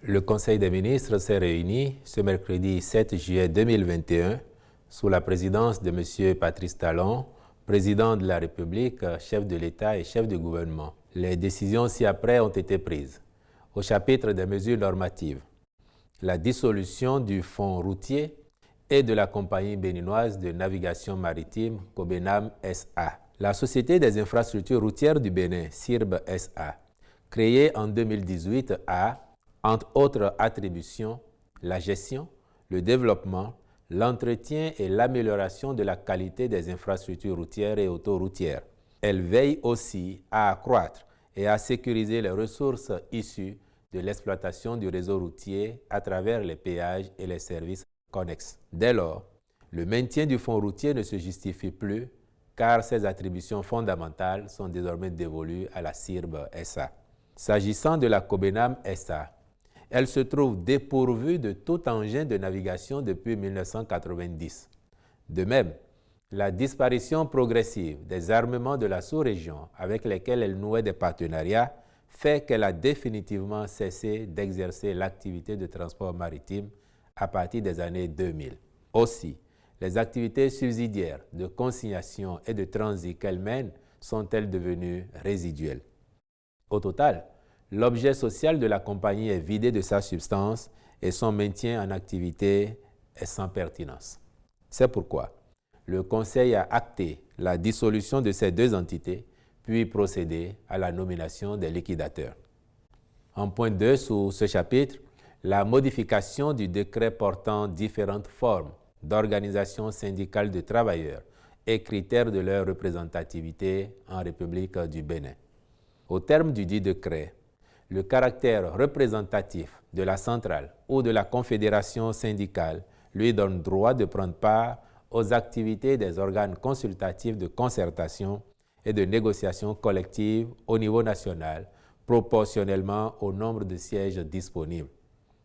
Le Conseil des ministres s'est réuni ce mercredi 7 juillet 2021 sous la présidence de M. Patrice Talon, président de la République, chef de l'État et chef du gouvernement. Les décisions ci-après ont été prises. Au chapitre des mesures normatives, la dissolution du fonds routier et de la compagnie béninoise de navigation maritime Cobenam SA. La Société des infrastructures routières du Bénin, CIRB SA, créée en 2018, a, entre autres attributions, la gestion, le développement, l'entretien et l'amélioration de la qualité des infrastructures routières et autoroutières. Elle veille aussi à accroître et à sécuriser les ressources issues de l'exploitation du réseau routier à travers les péages et les services connexes. Dès lors, le maintien du fonds routier ne se justifie plus car ses attributions fondamentales sont désormais dévolues à la CIRB SA. S'agissant de la Cobenam SA, elle se trouve dépourvue de tout engin de navigation depuis 1990. De même, la disparition progressive des armements de la sous-région avec lesquels elle nouait des partenariats fait qu'elle a définitivement cessé d'exercer l'activité de transport maritime à partir des années 2000. Aussi, les activités subsidiaires de consignation et de transit qu'elle mène sont-elles devenues résiduelles. Au total, l'objet social de la compagnie est vidé de sa substance et son maintien en activité est sans pertinence. C'est pourquoi le Conseil a acté la dissolution de ces deux entités, puis procédé à la nomination des liquidateurs. En point 2 sous ce chapitre, la modification du décret portant différentes formes d'organisation syndicale de travailleurs et critères de leur représentativité en République du Bénin. Au terme du dit décret, le caractère représentatif de la centrale ou de la confédération syndicale lui donne droit de prendre part aux activités des organes consultatifs de concertation et de négociation collective au niveau national, proportionnellement au nombre de sièges disponibles.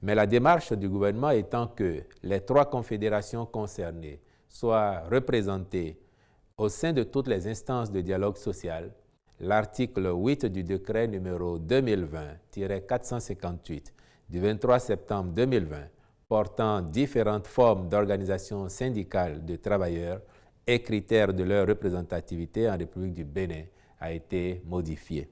Mais la démarche du gouvernement étant que les trois confédérations concernées soient représentées au sein de toutes les instances de dialogue social, l'article 8 du décret numéro 2020-458 du 23 septembre 2020 portant différentes formes d'organisation syndicale de travailleurs et critères de leur représentativité en République du Bénin a été modifié.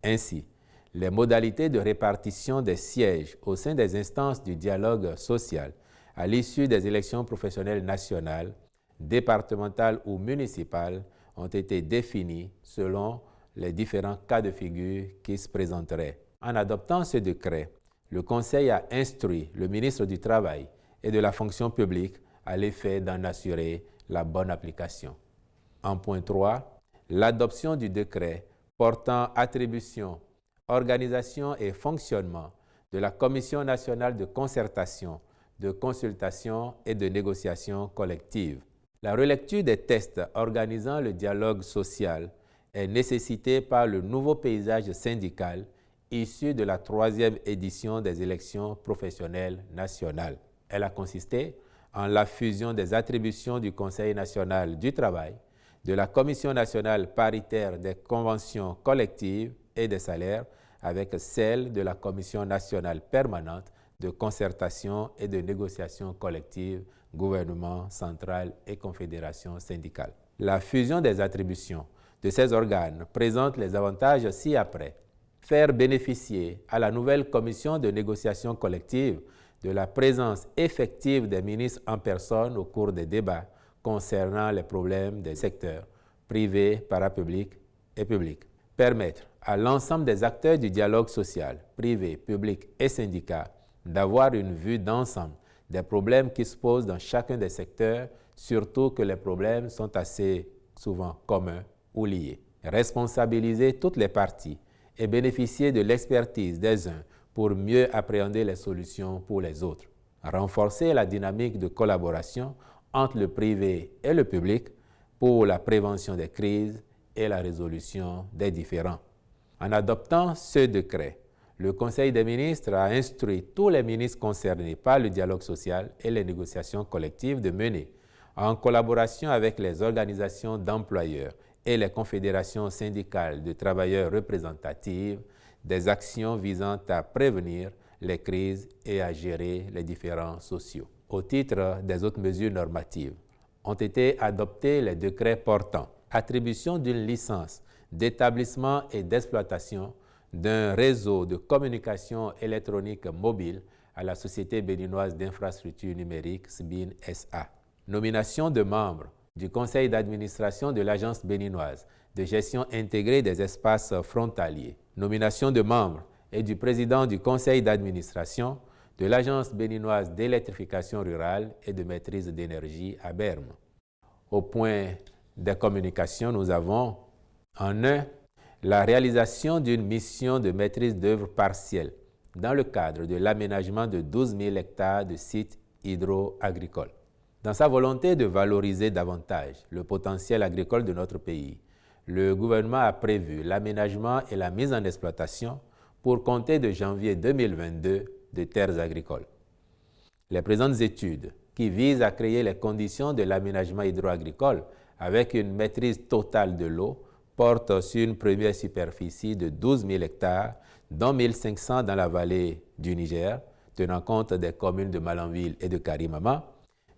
Ainsi, les modalités de répartition des sièges au sein des instances du dialogue social à l'issue des élections professionnelles nationales, départementales ou municipales ont été définies selon les différents cas de figure qui se présenteraient. En adoptant ce décret, le Conseil a instruit le ministre du Travail et de la Fonction publique à l'effet d'en assurer la bonne application. En point 3, l'adoption du décret portant attribution, organisation et fonctionnement de la Commission nationale de concertation, de consultation et de négociation collective. La relecture des textes organisant le dialogue social est nécessitée par le nouveau paysage syndical issu de la 3e édition des élections professionnelles nationales. Elle a consisté en la fusion des attributions du Conseil national du travail, de la Commission nationale paritaire des conventions collectives et des salaires avec celle de la Commission nationale permanente de concertation et de négociation collective, gouvernement central et confédération syndicale. La fusion des attributions de ces organes présente les avantages ci-après. Faire bénéficier à la nouvelle commission de négociation collective de la présence effective des ministres en personne au cours des débats concernant les problèmes des secteurs privés, parapublics et publics. Permettre à l'ensemble des acteurs du dialogue social, privés, publics et syndicats, d'avoir une vue d'ensemble des problèmes qui se posent dans chacun des secteurs, surtout que les problèmes sont assez souvent communs ou liés. Responsabiliser toutes les parties et bénéficier de l'expertise des uns pour mieux appréhender les solutions pour les autres. Renforcer la dynamique de collaboration entre le privé et le public pour la prévention des crises et la résolution des différends. En adoptant ce décret, le Conseil des ministres a instruit tous les ministres concernés par le dialogue social et les négociations collectives de mener, en collaboration avec les organisations d'employeurs et les confédérations syndicales de travailleurs représentatives, des actions visant à prévenir les crises et à gérer les différends sociaux. Au titre des autres mesures normatives, ont été adoptés les décrets portant attribution d'une licence d'établissement et d'exploitation d'un réseau de communication électronique mobile à la Société béninoise d'infrastructures numériques, SBIN SA. Nomination de membres du conseil d'administration de l'Agence béninoise de gestion intégrée des espaces frontaliers. Nomination de membres et du président du conseil d'administration de l'Agence béninoise d'électrification rurale et de maîtrise d'énergie à Berne. Au point des communications, nous avons en un la réalisation d'une mission de maîtrise d'œuvre partielle dans le cadre de l'aménagement de 12 000 hectares de sites hydro-agricoles. Dans sa volonté de valoriser davantage le potentiel agricole de notre pays, le gouvernement a prévu l'aménagement et la mise en exploitation pour compter de janvier 2022 de terres agricoles. Les présentes études, qui visent à créer les conditions de l'aménagement hydro-agricole avec une maîtrise totale de l'eau, portent sur une première superficie de 12 000 hectares, dont 1 500 dans la vallée du Niger, tenant compte des communes de Malanville et de Karimama,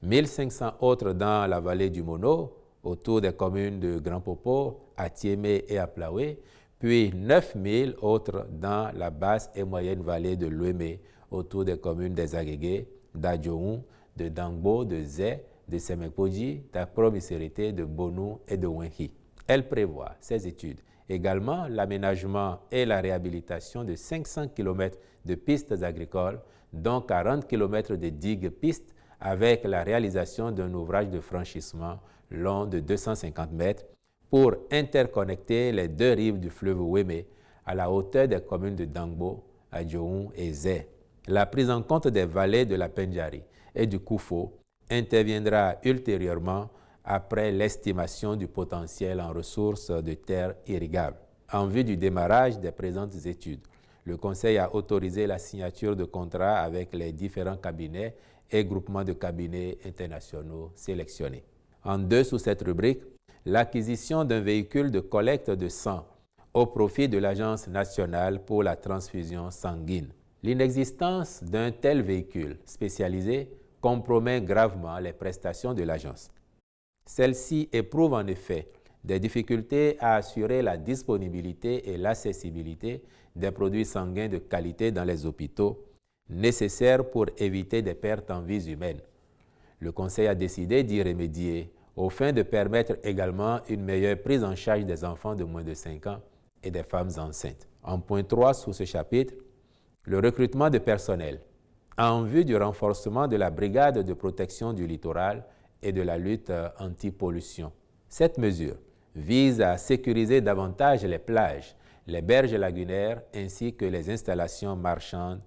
1 500 autres dans la vallée du Mono, autour des communes de Grand Popo, Atiémé et Aplaoué, puis 9 000 autres dans la basse et moyenne vallée de l'Ouémé, autour des communes des Agégué, d'Adjoun, de Dangbo, de Zé, de Semekoji, d'Apromiserité, de Bonou et de Wenhi. Elle prévoit, ces études, également l'aménagement et la réhabilitation de 500 km de pistes agricoles, dont 40 km de digues-pistes, avec la réalisation d'un ouvrage de franchissement long de 250 mètres pour interconnecter les deux rives du fleuve Ouémé à la hauteur des communes de Dangbo, Adjoun et Zé. La prise en compte des vallées de la Pendjari et du Koufo interviendra ultérieurement après l'estimation du potentiel en ressources de terres irrigables. En vue du démarrage des présentes études, le Conseil a autorisé la signature de contrats avec les différents cabinets et groupements de cabinets internationaux sélectionnés. En deux, sous cette rubrique, l'acquisition d'un véhicule de collecte de sang au profit de l'Agence nationale pour la transfusion sanguine. L'inexistence d'un tel véhicule spécialisé compromet gravement les prestations de l'agence. Celle-ci éprouve en effet des difficultés à assurer la disponibilité et l'accessibilité des produits sanguins de qualité dans les hôpitaux, nécessaires pour éviter des pertes en vies humaines. Le Conseil a décidé d'y remédier aux fins de permettre également une meilleure prise en charge des enfants de moins de 5 ans et des femmes enceintes. En point 3 sous ce chapitre, le recrutement de personnel en vue du renforcement de la brigade de protection du littoral et de la lutte anti-pollution. Cette mesure vise à sécuriser davantage les plages, les berges lagunaires ainsi que les installations marchandes,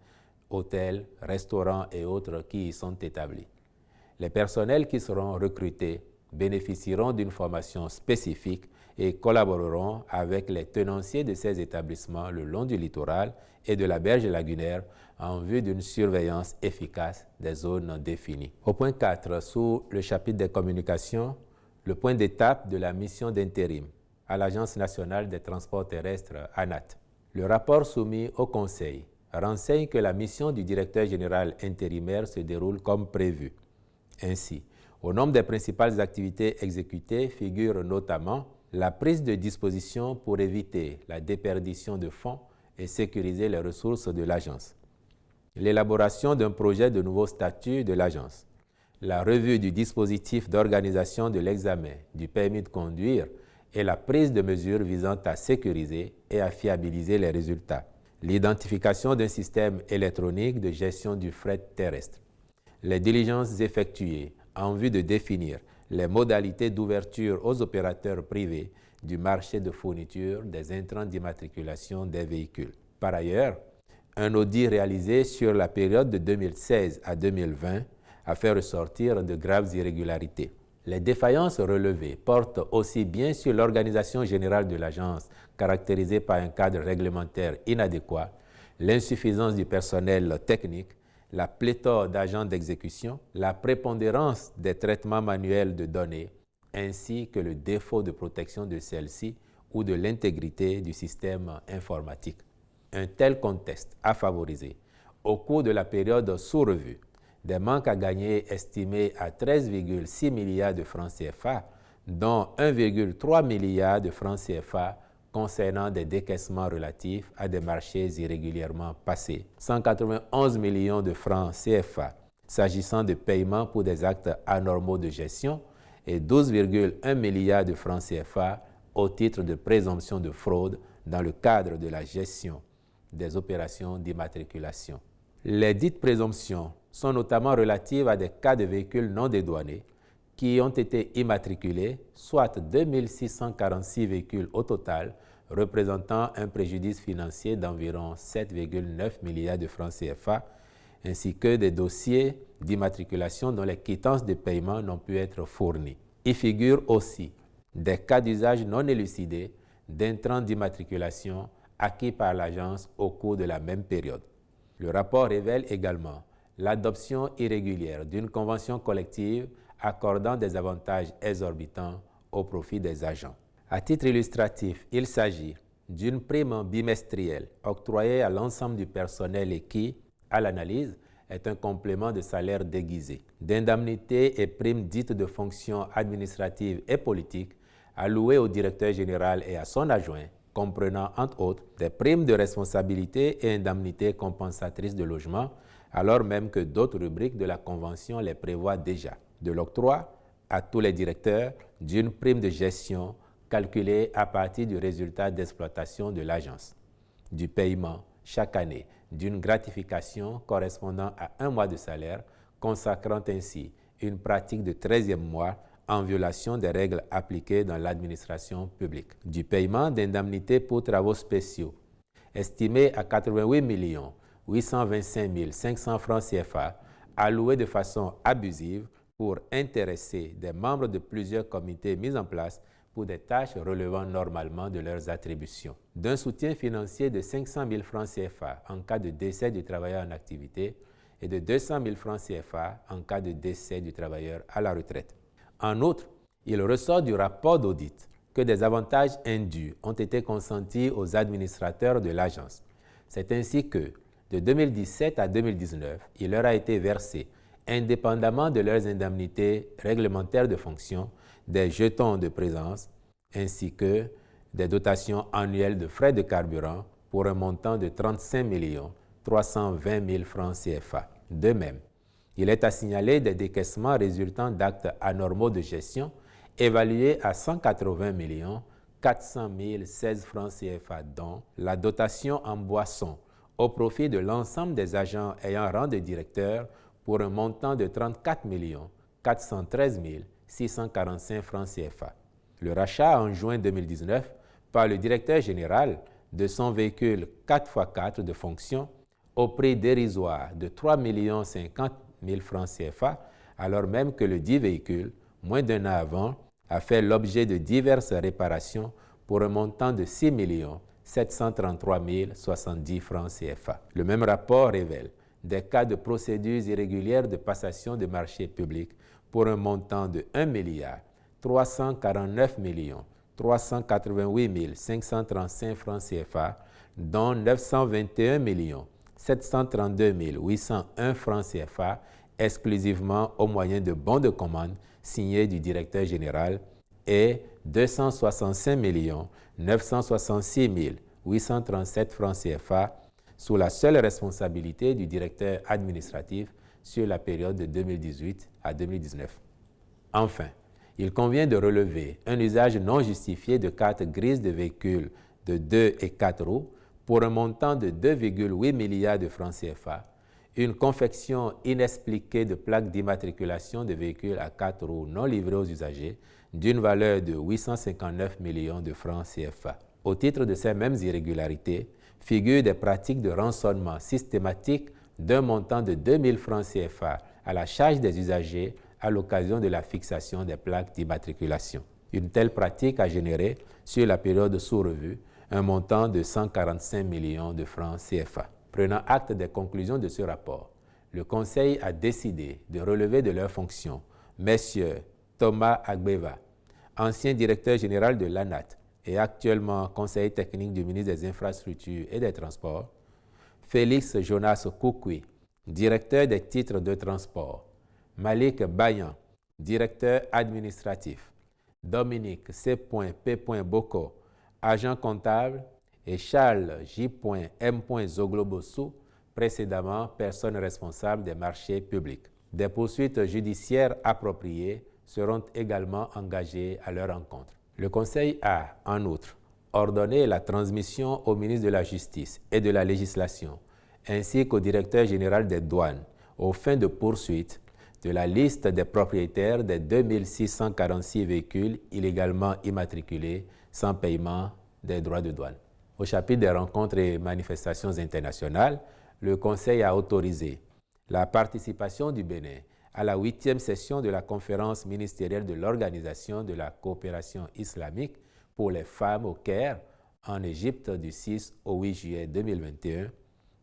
hôtels, restaurants et autres qui y sont établis. Les personnels qui seront recrutés bénéficieront d'une formation spécifique et collaboreront avec les tenanciers de ces établissements le long du littoral et de la berge lagunaire en vue d'une surveillance efficace des zones définies. Au point 4, sous le chapitre des communications, le point d'étape de la mission d'intérim à l'Agence nationale des transports terrestres, ANAT. Le rapport soumis au Conseil renseigne que la mission du directeur général intérimaire se déroule comme prévu. Ainsi, au nombre des principales activités exécutées figure notamment la prise de dispositions pour éviter la déperdition de fonds et sécuriser les ressources de l'agence, l'élaboration d'un projet de nouveau statut de l'agence, la revue du dispositif d'organisation de l'examen du permis de conduire et la prise de mesures visant à sécuriser et à fiabiliser les résultats, l'identification d'un système électronique de gestion du fret terrestre, les diligences effectuées en vue de définir les modalités d'ouverture aux opérateurs privés du marché de fourniture des intrants d'immatriculation des véhicules. Par ailleurs, un audit réalisé sur la période de 2016 à 2020 a fait ressortir de graves irrégularités. Les défaillances relevées portent aussi bien sur l'organisation générale de l'agence, caractérisée par un cadre réglementaire inadéquat, l'insuffisance du personnel technique, la pléthore d'agents d'exécution, la prépondérance des traitements manuels de données, ainsi que le défaut de protection de celles-ci ou de l'intégrité du système informatique. Un tel contexte a favorisé, Au cours de la période sous-revue, des manques à gagner estimés à 13,6 milliards de francs CFA, dont 1,3 milliard de francs CFA concernant des décaissements relatifs à des marchés irrégulièrement passés, 191 millions de francs CFA s'agissant de paiements pour des actes anormaux de gestion et 12,1 milliards de francs CFA au titre de présomption de fraude dans le cadre de la gestion des opérations d'immatriculation. Les dites présomptions sont notamment relatives à des cas de véhicules non dédouanés qui ont été immatriculés, soit 2646 véhicules au total, représentant un préjudice financier d'environ 7,9 milliards de francs CFA, ainsi que des dossiers d'immatriculation dont les quittances de paiement n'ont pu être fournies. Y figurent aussi des cas d'usage non élucidés d'intrants d'immatriculation acquis par l'agence au cours de la même période. Le rapport révèle également l'adoption irrégulière d'une convention collective accordant des avantages exorbitants au profit des agents. À titre illustratif, il s'agit d'une prime bimestrielle octroyée à l'ensemble du personnel et qui, à l'analyse, est un complément de salaire déguisé, d'indemnités et primes dites de fonction administrative et politique allouées au directeur général et à son adjoint, comprenant entre autres des primes de responsabilité et indemnités compensatrices de logement, alors même que d'autres rubriques de la Convention les prévoient déjà. De l'octroi à tous les directeurs d'une prime de gestion calculée à partir du résultat d'exploitation de l'agence, du paiement chaque année d'une gratification correspondant à un mois de salaire, consacrant ainsi une pratique de 13e mois en violation des règles appliquées dans l'administration publique, du paiement d'indemnités pour travaux spéciaux, estimé à 88 825 500 francs CFA, alloués de façon abusive pour intéresser des membres de plusieurs comités mis en place pour des tâches relevant normalement de leurs attributions, d'un soutien financier de 500 000 francs CFA en cas de décès du travailleur en activité et de 200 000 francs CFA en cas de décès du travailleur à la retraite. En outre, il ressort du rapport d'audit que des avantages indus ont été consentis aux administrateurs de l'agence. C'est ainsi que, de 2017 à 2019, il leur a été versé, indépendamment de leurs indemnités réglementaires de fonction, des jetons de présence, ainsi que des dotations annuelles de frais de carburant pour un montant de 35 320 000 francs CFA. De même, il est à signaler des décaissements résultant d'actes anormaux de gestion évalués à 180 400 016 francs CFA, dont la dotation en boissons au profit de l'ensemble des agents ayant rang de directeur pour un montant de 34 413 645 francs CFA. Le rachat en juin 2019 par le directeur général de son véhicule 4x4 de fonction au prix dérisoire de 3 050 000 francs CFA, alors même que le dit véhicule, moins d'un an avant, a fait l'objet de diverses réparations pour un montant de 6 733 070 francs CFA. Le même rapport révèle des cas de procédures irrégulières de passation de marchés publics pour un montant de 1 349 388 535 francs CFA, dont 921 732 801 francs CFA exclusivement au moyen de bons de commande signés du directeur général et 265 966 837 francs CFA sous la seule responsabilité du directeur administratif sur la période de 2018 à 2019. Enfin, il convient de relever un usage non justifié de cartes grises de véhicules de 2 et 4 roues pour un montant de 2,8 milliards de francs CFA, une confection inexpliquée de plaques d'immatriculation de véhicules à 4 roues non livrés aux usagers d'une valeur de 859 millions de francs CFA. Au titre de ces mêmes irrégularités, figurent des pratiques de rançonnement systématique d'un montant de 2 000 francs CFA à la charge des usagers à l'occasion de la fixation des plaques d'immatriculation. Une telle pratique a généré, sur la période sous-revue, un montant de 145 millions de francs CFA. Prenant acte des conclusions de ce rapport, le Conseil a décidé de relever de leurs fonctions messieurs Thomas Agbeva, ancien directeur général de l'ANAT et actuellement conseiller technique du ministre des Infrastructures et des Transports, Félix Jonas Koukoui, directeur des titres de transport. Malik Bayan, directeur administratif. Dominique C.P. Boko, agent comptable, et Charles J.M. Zoglobosu, précédemment personne responsable des marchés publics. Des poursuites judiciaires appropriées seront également engagées à leur encontre. Le Conseil a, en outre, ordonné la transmission au ministre de la Justice et de la Législation, ainsi qu'au directeur général des douanes, aux fins de poursuite, de la liste des propriétaires des 2646 véhicules illégalement immatriculés sans paiement des droits de douane. Au chapitre des rencontres et manifestations internationales, le Conseil a autorisé la participation du Bénin à la 8e session de la conférence ministérielle de l'Organisation de la coopération islamique pour les femmes au Caire, en Égypte, du 6 au 8 juillet 2021,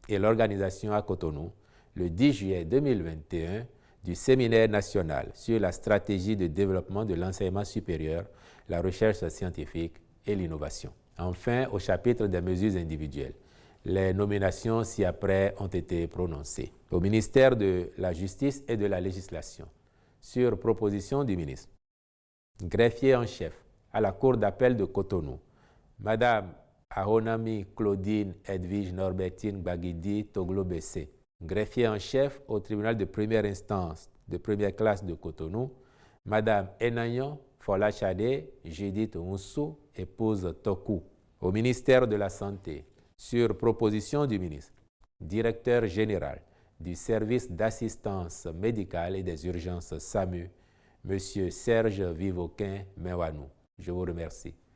et l'organisation à Cotonou, le 10 juillet 2021, du séminaire national sur la stratégie de développement de l'enseignement supérieur, la recherche scientifique et l'innovation. Enfin, au chapitre des mesures individuelles, les nominations ci-après ont été prononcées. Au ministère de la Justice et de la Législation, sur proposition du ministre, greffier en chef à la Cour d'appel de Cotonou, Madame Ahonami Claudine Edwige Norbertine Baguidi Toglo-Bessé, greffier en chef au tribunal de première instance de première classe de Cotonou, Madame Enagnon Folachade Judith Oussou, épouse Toku. Au ministère de la Santé, sur proposition du ministre, directeur général du service d'assistance médicale et des urgences SAMU, M. Serge Vivoquin Mewanou. Je vous remercie.